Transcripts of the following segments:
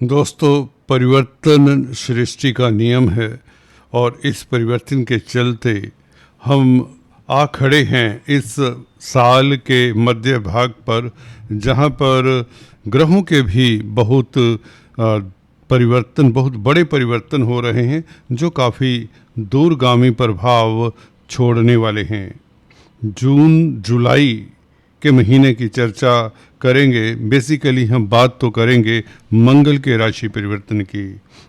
दोस्तों, परिवर्तन सृष्टि का नियम है और इस परिवर्तन के चलते हम आ खड़े हैं इस साल के मध्य भाग पर, जहां पर ग्रहों के भी बहुत बहुत बड़े परिवर्तन हो रहे हैं जो काफ़ी दूरगामी प्रभाव छोड़ने वाले हैं। जून जुलाई के महीने की चर्चा करेंगे। बेसिकली हम बात तो करेंगे मंगल के राशि परिवर्तन की।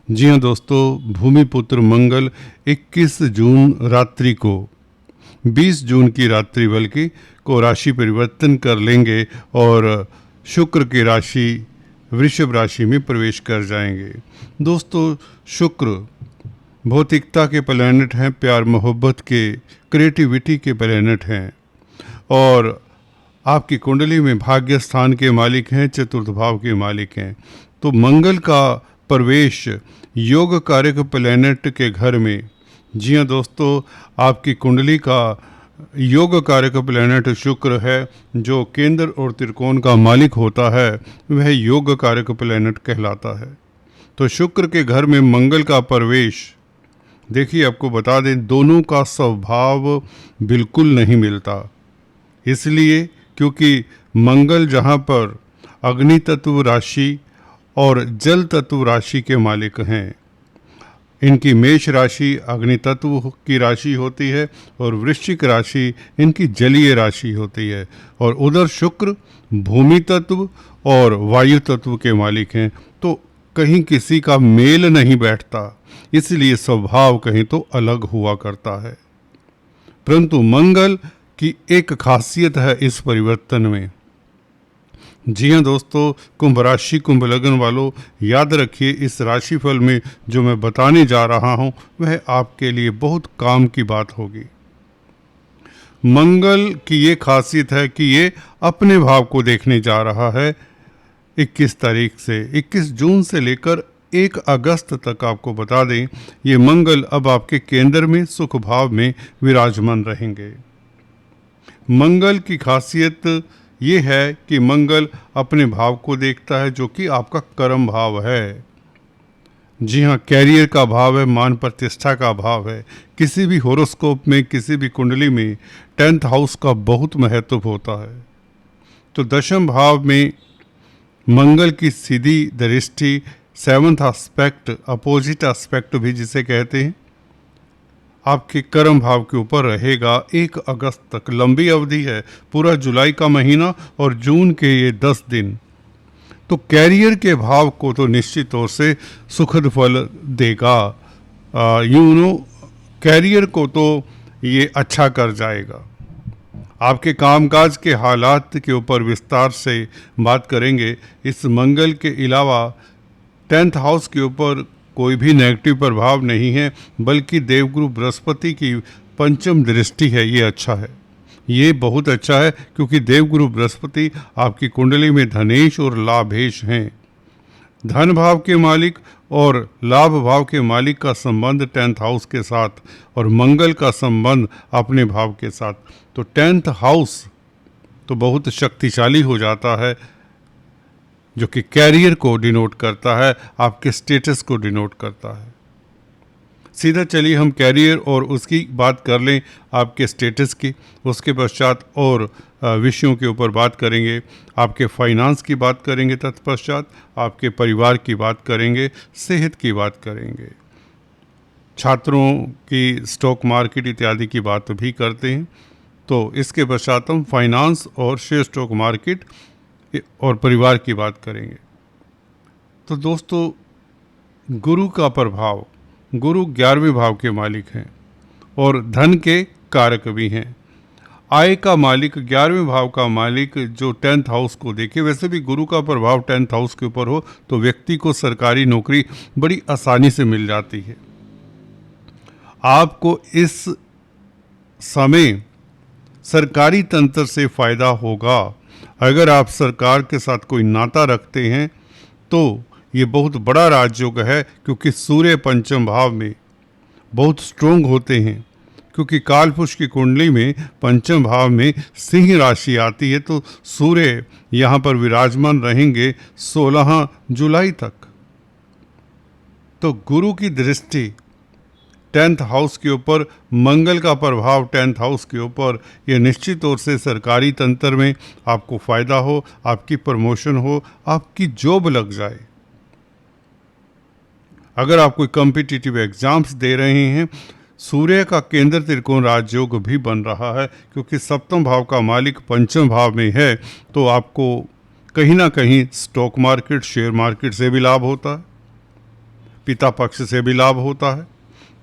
जी हाँ दोस्तों, भूमिपुत्र मंगल 21 जून रात्रि को 20 जून की रात्रि बल्कि को राशि परिवर्तन कर लेंगे और शुक्र की राशि वृषभ राशि में प्रवेश कर जाएंगे। दोस्तों, शुक्र भौतिकता के प्लैनेट हैं, प्यार मोहब्बत के, क्रिएटिविटी के प्लैनेट हैं और आपकी कुंडली में भाग्य स्थान के मालिक हैं, चतुर्थ भाव के मालिक हैं। तो मंगल का प्रवेश योग कारक प्लैनेट के घर में, जी हाँ दोस्तों, आपकी कुंडली का योग कारक प्लैनेट शुक्र है जो केंद्र और त्रिकोण का मालिक होता है, वह योग कारक प्लैनेट कहलाता है। तो शुक्र के घर में मंगल का प्रवेश, देखिए आपको बता दें, दोनों का स्वभाव बिल्कुल नहीं मिलता। इसलिए क्योंकि मंगल जहाँ पर अग्नि तत्व राशि और जल तत्व राशि के मालिक हैं, इनकी मेष राशि अग्नि तत्व की राशि होती है और वृश्चिक राशि इनकी जलीय राशि होती है, और उधर शुक्र भूमि तत्व और वायु तत्व के मालिक हैं। तो कहीं किसी का मेल नहीं बैठता, इसलिए स्वभाव कहीं तो अलग हुआ करता है। परंतु मंगल की एक खासियत है इस परिवर्तन में। जी हाँ दोस्तों, कुंभ राशि कुंभ लग्न वालों, याद रखिए इस राशिफल में जो मैं बताने जा रहा हूँ वह आपके लिए बहुत काम की बात होगी। मंगल की ये खासियत है कि ये अपने भाव को देखने जा रहा है 21 तारीख से। 21 जून से लेकर 1 अगस्त तक आपको बता दें, ये मंगल अब आपके केंद्र में सुख भाव में विराजमान रहेंगे। मंगल की खासियत ये है कि मंगल अपने भाव को देखता है जो कि आपका कर्म भाव है। जी हाँ, कैरियर का भाव है, मान प्रतिष्ठा का भाव है। किसी भी होरोस्कोप में, किसी भी कुंडली में 10th हाउस का बहुत महत्व होता है। तो दशम भाव में मंगल की सीधी दृष्टि, 7th एस्पेक्ट, अपोजिट एस्पेक्ट भी जिसे कहते हैं, आपके कर्म भाव के ऊपर रहेगा 1 अगस्त तक। लंबी अवधि है, पूरा जुलाई का महीना और जून के ये 10 दिन। तो कैरियर के भाव को तो निश्चित तौर से सुखद फल देगा। कैरियर को तो ये अच्छा कर जाएगा। आपके कामकाज के हालात के ऊपर विस्तार से बात करेंगे। इस मंगल के अलावा 10th हाउस के ऊपर कोई भी नेगेटिव प्रभाव नहीं है, बल्कि देवगुरु बृहस्पति की पंचम दृष्टि है। ये अच्छा है, ये बहुत अच्छा है, क्योंकि देवगुरु बृहस्पति आपकी कुंडली में धनेश और लाभेश हैं। धन भाव के मालिक और लाभ भाव के मालिक का संबंध 10th हाउस के साथ और मंगल का संबंध अपने भाव के साथ, तो 10th हाउस तो बहुत शक्तिशाली हो जाता है, जो कि कैरियर को डिनोट करता है, आपके स्टेटस को डिनोट करता है। सीधा चलिए हम कैरियर और उसकी बात कर लें, आपके स्टेटस की। उसके पश्चात और विषयों के ऊपर बात करेंगे। आपके फाइनेंस की बात करेंगे, तत्पश्चात आपके परिवार की बात करेंगे, सेहत की बात करेंगे, छात्रों की स्टॉक मार्केट इत्यादि की बात भी करते हैं। तो इसके पश्चात हम फाइनेंस और शेयर स्टॉक मार्केट और परिवार की बात करेंगे। तो दोस्तों, गुरु का प्रभाव, गुरु 11वें भाव के मालिक हैं और धन के कारक भी हैं। आय का मालिक, 11वें भाव का मालिक जो 10th हाउस को देखे, वैसे भी गुरु का प्रभाव 10th हाउस के ऊपर हो तो व्यक्ति को सरकारी नौकरी बड़ी आसानी से मिल जाती है। आपको इस समय सरकारी तंत्र से फायदा होगा। अगर आप सरकार के साथ कोई नाता रखते हैं तो ये बहुत बड़ा राजयोग है, क्योंकि सूर्य पंचम भाव में बहुत स्ट्रोंग होते हैं। क्योंकि कालपुरुष की कुंडली में पंचम भाव में सिंह राशि आती है, तो सूर्य यहाँ पर विराजमान रहेंगे 16 जुलाई तक। तो गुरु की दृष्टि 10th हाउस के ऊपर, मंगल का प्रभाव 10th हाउस के ऊपर, ये निश्चित तौर से सरकारी तंत्र में आपको फ़ायदा हो, आपकी प्रमोशन हो, आपकी जॉब लग जाए। अगर आप कोई कॉम्पिटिटिव एग्जाम्स दे रहे हैं, सूर्य का केंद्र त्रिकोण राजयोग भी बन रहा है, क्योंकि सप्तम भाव का मालिक पंचम भाव में है, तो आपको कहीं ना कहीं स्टॉक मार्केट, शेयर मार्केट से भी लाभ होता है, पिता पक्ष से भी लाभ होता है,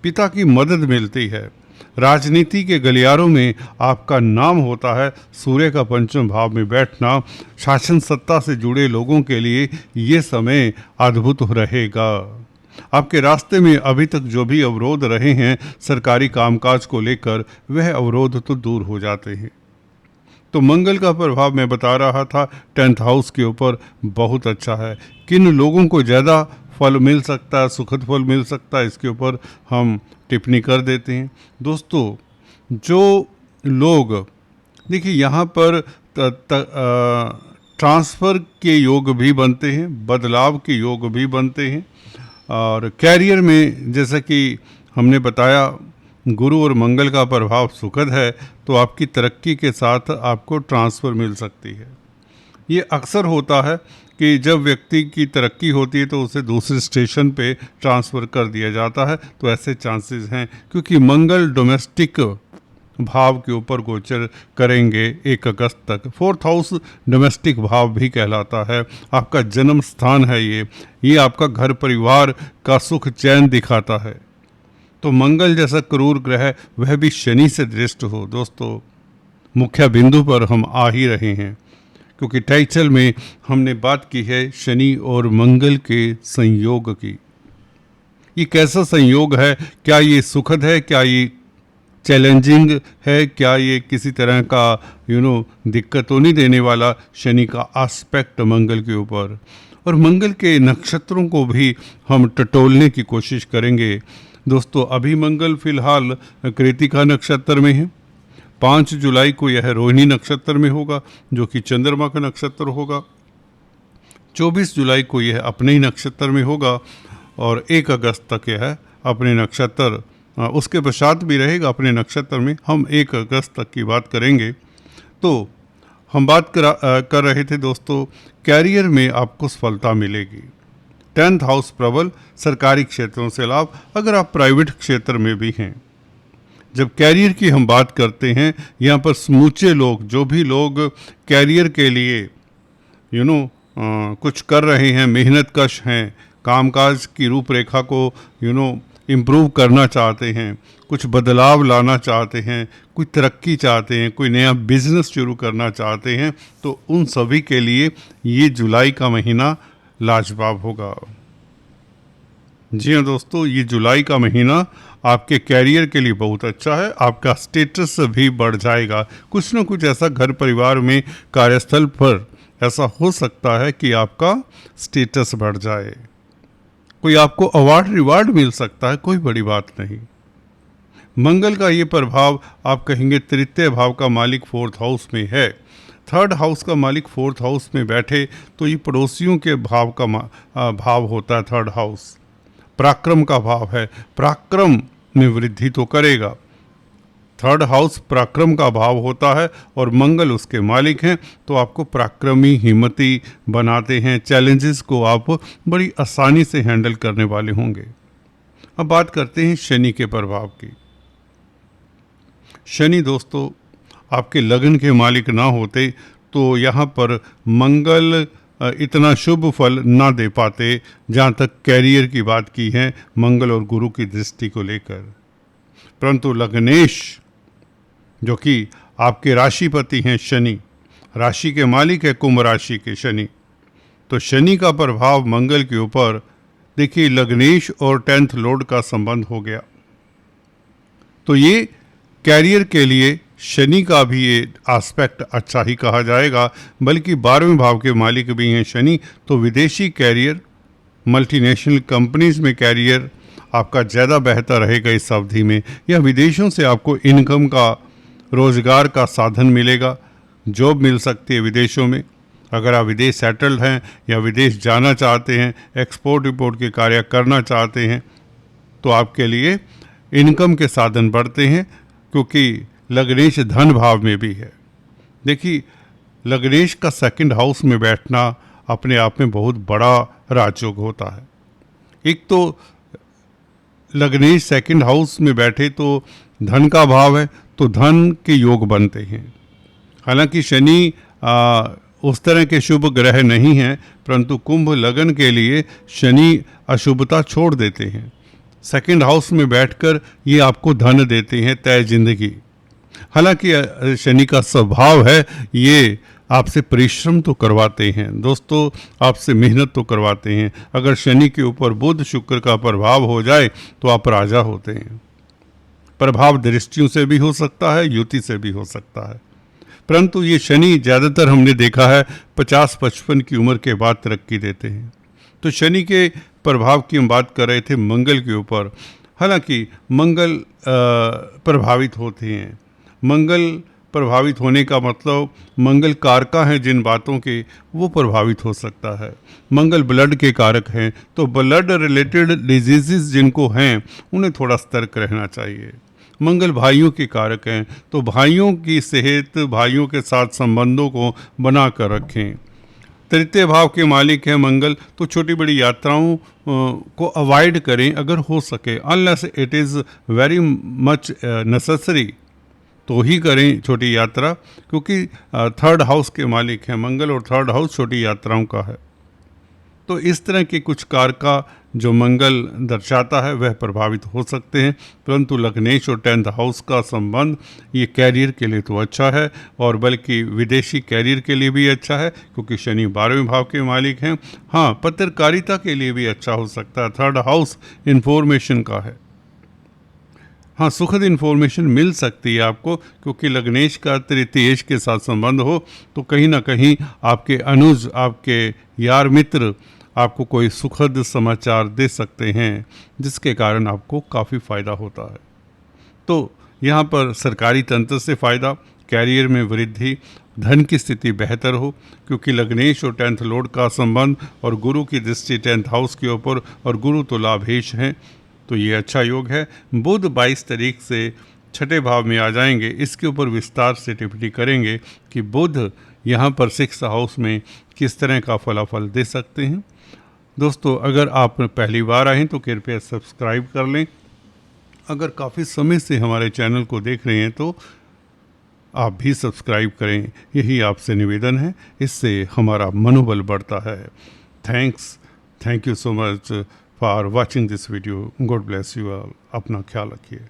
पिता की मदद मिलती है, राजनीति के गलियारों में आपका नाम होता है। सूर्य का पंचम भाव में बैठना शासन सत्ता से जुड़े लोगों के लिए ये समय अद्भुत रहेगा। आपके रास्ते में अभी तक जो भी अवरोध रहे हैं सरकारी कामकाज को लेकर, वह अवरोध तो दूर हो जाते हैं। तो मंगल का प्रभाव मैं बता रहा था 10th हाउस के ऊपर बहुत अच्छा है। किन लोगों को ज़्यादा फल मिल सकता है, सुखद फल मिल सकता है, इसके ऊपर हम टिप्पणी कर देते हैं। दोस्तों, जो लोग देखिए यहाँ पर ट्रांसफ़र के योग भी बनते हैं, बदलाव के योग भी बनते हैं, और कैरियर में जैसा कि हमने बताया गुरु और मंगल का प्रभाव सुखद है, तो आपकी तरक्की के साथ आपको ट्रांसफ़र मिल सकती है। ये अक्सर होता है कि जब व्यक्ति की तरक्की होती है तो उसे दूसरे स्टेशन पे ट्रांसफ़र कर दिया जाता है, तो ऐसे चांसेस हैं, क्योंकि मंगल डोमेस्टिक भाव के ऊपर गोचर करेंगे 1 अगस्त तक। 4th हाउस डोमेस्टिक भाव भी कहलाता है, आपका जन्म स्थान है, ये आपका घर परिवार का सुख चैन दिखाता है। तो मंगल जैसा क्रूर ग्रह वह भी शनि से दृष्ट हो। दोस्तों, मुख्य बिंदु पर हम आ ही रहे हैं, क्योंकि टाइटल में हमने बात की है शनि और मंगल के संयोग की। ये कैसा संयोग है? क्या ये सुखद है? क्या ये चैलेंजिंग है? क्या ये किसी तरह का दिक्कत तो नहीं देने वाला? शनि का एस्पेक्ट मंगल के ऊपर, और मंगल के नक्षत्रों को भी हम टटोलने की कोशिश करेंगे। दोस्तों, अभी मंगल फिलहाल कृतिका नक्षत्र में है। 5 जुलाई को यह रोहिणी नक्षत्र में होगा, जो कि चंद्रमा का नक्षत्र होगा। 24 जुलाई को यह अपने ही नक्षत्र में होगा, और 1 अगस्त तक यह अपने नक्षत्र, उसके पश्चात भी रहेगा अपने नक्षत्र में। हम 1 अगस्त तक की बात करेंगे। तो हम बात कर रहे थे दोस्तों, कैरियर में आपको सफलता मिलेगी। 10th हाउस प्रबल, सरकारी क्षेत्रों से लाभ, अगर आप प्राइवेट क्षेत्र में भी हैं। जब कैरियर की हम बात करते हैं, यहाँ पर समूचे लोग, जो भी लोग कैरियर के लिए कुछ कर रहे हैं, मेहनत कश हैं, कामकाज की रूपरेखा को इम्प्रूव करना चाहते हैं, कुछ बदलाव लाना चाहते हैं, कोई तरक्की चाहते हैं, कोई नया बिजनेस शुरू करना चाहते हैं, तो उन सभी के लिए ये जुलाई का महीना लाजवाब होगा। जी हाँ दोस्तों, ये जुलाई का महीना आपके कैरियर के लिए बहुत अच्छा है। आपका स्टेटस भी बढ़ जाएगा। कुछ न कुछ ऐसा घर परिवार में, कार्यस्थल पर ऐसा हो सकता है कि आपका स्टेटस बढ़ जाए, कोई आपको अवार्ड रिवार्ड मिल सकता है, कोई बड़ी बात नहीं। मंगल का ये प्रभाव आप कहेंगे तृतीय भाव का मालिक 4th हाउस में है। 3rd हाउस का मालिक 4th हाउस में बैठे तो ये पड़ोसियों के भाव का भाव होता है। 3rd हाउस पराक्रम का भाव है, पराक्रम में वृद्धि तो करेगा। 3rd हाउस पराक्रम का भाव होता है, और मंगल उसके मालिक हैं, तो आपको पराक्रमी, हिम्मती बनाते हैं। चैलेंजेस को आप बड़ी आसानी से हैंडल करने वाले होंगे। अब बात करते हैं शनि के प्रभाव की। शनि दोस्तों, आपके लगन के मालिक ना होते तो यहाँ पर मंगल इतना शुभ फल ना दे पाते। जहाँ तक कैरियर की बात की है मंगल और गुरु की दृष्टि को लेकर, परंतु लग्नेश जो कि आपके राशिपति हैं शनि, राशि के मालिक है कुंभ राशि के शनि, तो शनि का प्रभाव मंगल के ऊपर, देखिए लग्नेश और 10th लॉर्ड का संबंध हो गया, तो ये कैरियर के लिए शनि का भी ये एस्पेक्ट अच्छा ही कहा जाएगा। बल्कि 12वें भाव के मालिक भी हैं शनि, तो विदेशी कैरियर, मल्टीनेशनल कंपनीज में कैरियर आपका ज़्यादा बेहतर रहेगा इस अवधि में, या विदेशों से आपको इनकम का, रोज़गार का साधन मिलेगा, जॉब मिल सकती है विदेशों में। अगर आप विदेश सेटल्ड हैं या विदेश जाना चाहते हैं, एक्सपोर्ट इंपोर्ट के कार्य करना चाहते हैं, तो आपके लिए इनकम के साधन बढ़ते हैं, क्योंकि लग्नेश धन भाव में भी है। देखिए, लग्नेश का सेकंड हाउस में बैठना अपने आप में बहुत बड़ा राजयोग होता है। एक तो लग्नेश सेकंड हाउस में बैठे तो धन का भाव है, तो धन के योग बनते हैं। हालांकि शनि उस तरह के शुभ ग्रह नहीं हैं, परंतु कुंभ लगन के लिए शनि अशुभता छोड़ देते हैं। सेकंड हाउस में बैठकर ये आपको धन देते हैं, तय जिंदगी। हालांकि शनि का स्वभाव है, ये आपसे परिश्रम तो करवाते हैं दोस्तों, आपसे मेहनत तो करवाते हैं। अगर शनि के ऊपर बुध शुक्र का प्रभाव हो जाए तो आप राजा होते हैं। प्रभाव दृष्टियों से भी हो सकता है, युति से भी हो सकता है, परंतु ये शनि ज़्यादातर हमने देखा है 50-55 की उम्र के बाद तरक्की देते हैं। तो शनि के प्रभाव की हम बात कर रहे थे मंगल के ऊपर। हालांकि मंगल प्रभावित होते हैं। मंगल प्रभावित होने का मतलब मंगल कारका हैं जिन बातों के, वो प्रभावित हो सकता है। मंगल ब्लड के कारक हैं, तो ब्लड रिलेटेड डिजीज़ जिनको हैं उन्हें थोड़ा सतर्क रहना चाहिए। मंगल भाइयों के कारक हैं, तो भाइयों की सेहत, भाइयों के साथ संबंधों को बना कर रखें। तृतीय भाव के मालिक हैं मंगल, तो छोटी बड़ी यात्राओं को अवॉइड करें अगर हो सके, unless it is very much necessary तो ही करें छोटी यात्रा, क्योंकि थर्ड हाउस के मालिक हैं मंगल और थर्ड हाउस छोटी यात्राओं का है। तो इस तरह के कुछ कारका जो मंगल दर्शाता है वह प्रभावित हो सकते हैं, परंतु लग्नेश और 10th हाउस का संबंध ये कैरियर के लिए तो अच्छा है, और बल्कि विदेशी कैरियर के लिए भी अच्छा है, क्योंकि शनि 12वें भाव के मालिक हैं। हाँ, पत्रकारिता के लिए भी अच्छा हो सकता है। थर्ड हाउस इन्फॉर्मेशन का है। हाँ, सुखद इन्फॉर्मेशन मिल सकती है आपको, क्योंकि लग्नेश का तृतीयेश के साथ संबंध हो तो कहीं ना कहीं आपके अनुज, आपके यार मित्र आपको कोई सुखद समाचार दे सकते हैं, जिसके कारण आपको काफ़ी फ़ायदा होता है। तो यहाँ पर सरकारी तंत्र से फ़ायदा, कैरियर में वृद्धि, धन की स्थिति बेहतर हो, क्योंकि लग्नेश और 10th लॉर्ड का संबंध और गुरु की दृष्टि 10th हाउस के ऊपर, और गुरु तो लाभेश हैं, तो ये अच्छा योग है। बुध 22 तारीख से छठे भाव में आ जाएंगे, इसके ऊपर विस्तार से टिप्पणी करेंगे कि बुध यहाँ पर 6th हाउस में किस तरह का फलाफल दे सकते हैं। दोस्तों, अगर आप पहली बार आए तो कृपया सब्सक्राइब कर लें। अगर काफ़ी समय से हमारे चैनल को देख रहे हैं तो आप भी सब्सक्राइब करें, यही आपसे निवेदन है, इससे हमारा मनोबल बढ़ता है। Thank you so much for watching this video. God bless you all. अपना ख्याल रखिए।